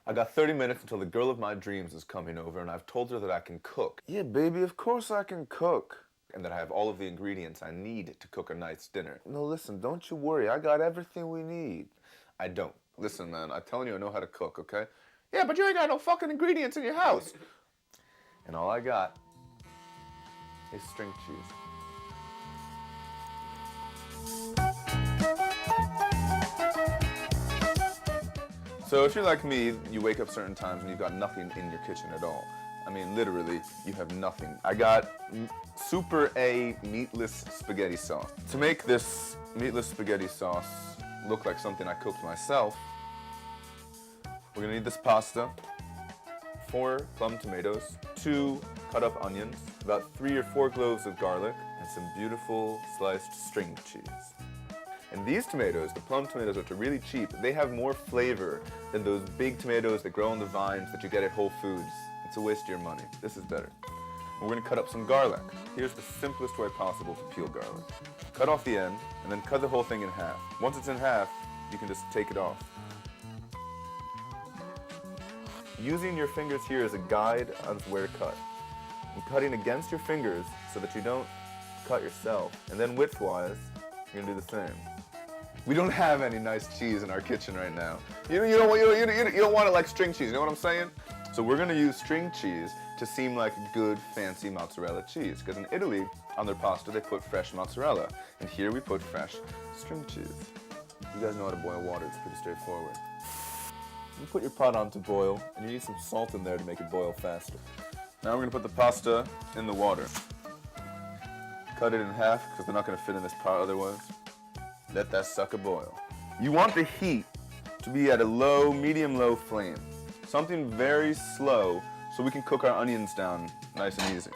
I got 30 minutes until the girl of my dreams is coming over, and I've told her that I can cook. Yeah, baby, of course I can cook. And that I have all of the ingredients I need to cook a nice dinner. No, listen, don't you worry. I got everything we need. I don't. Listen, man, I'm telling you I know how to cook, okay? Yeah, but you ain't got no fucking ingredients in your house. And all I got is string cheese. So if you're like me, you wake up certain times and you've got nothing in your kitchen at all. I mean, literally, you have nothing. I got Super A meatless spaghetti sauce. To make this meatless spaghetti sauce look like something I cooked myself, we're gonna need this pasta, 4 plum tomatoes, 2 cut up onions, about 3 or 4 cloves of garlic, and some beautiful sliced string cheese. And these tomatoes, the plum tomatoes, which are really cheap, they have more flavor than those big tomatoes that grow on the vines that you get at Whole Foods. It's a waste of your money. This is better. And we're gonna cut up some garlic. Here's the simplest way possible to peel garlic. Cut off the end, and then cut the whole thing in half. Once it's in half, you can just take it off. Using your fingers here as a guide on where to cut. And cutting against your fingers so that you don't cut yourself. And then widthwise, you're gonna do the same. We don't have any nice cheese in our kitchen right now. You don't want it like string cheese, you know what I'm saying? So we're gonna use string cheese to seem like good, fancy mozzarella cheese. Because in Italy, on their pasta, they put fresh mozzarella. And here we put fresh string cheese. You guys know how to boil water, it's pretty straightforward. You put your pot on to boil, and you need some salt in there to make it boil faster. Now we're gonna put the pasta in the water. Cut it in half, because they're not gonna fit in this pot otherwise. Let that sucker boil. You want the heat to be at a low, medium-low flame. Something very slow, so we can cook our onions down nice and easy.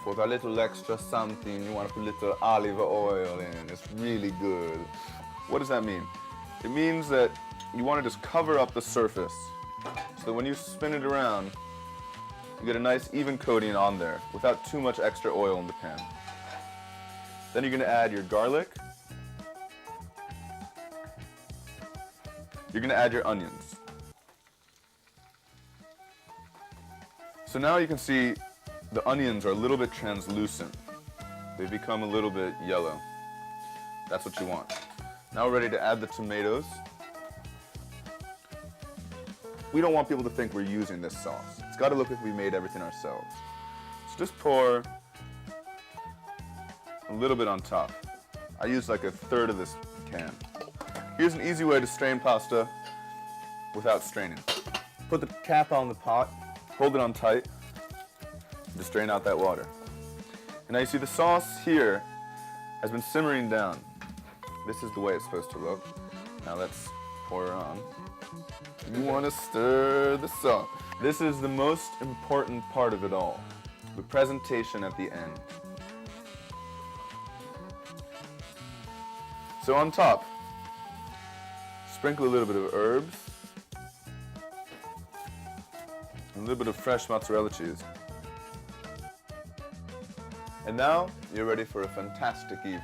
For that little extra something, you want to put a little olive oil in. It's really good. What does that mean? It means that you want to just cover up the surface, so that when you spin it around, you get a nice even coating on there, without too much extra oil in the pan. Then you're going to add your garlic. You're going to add your onions. So now you can see the onions are a little bit translucent. They've become a little bit yellow. That's what you want. Now we're ready to add the tomatoes. We don't want people to think we're using this sauce. It's got to look like we made everything ourselves. So just pour a little bit on top. I used like a third of this can. Here's an easy way to strain pasta without straining. Put the cap on the pot, hold it on tight, to strain out that water. And now you see the sauce here has been simmering down. This is the way it's supposed to look. Now let's pour it on. You want to stir the sauce. This is the most important part of it all, the presentation at the end. So on top, sprinkle a little bit of herbs, and a little bit of fresh mozzarella cheese. And now, you're ready for a fantastic evening.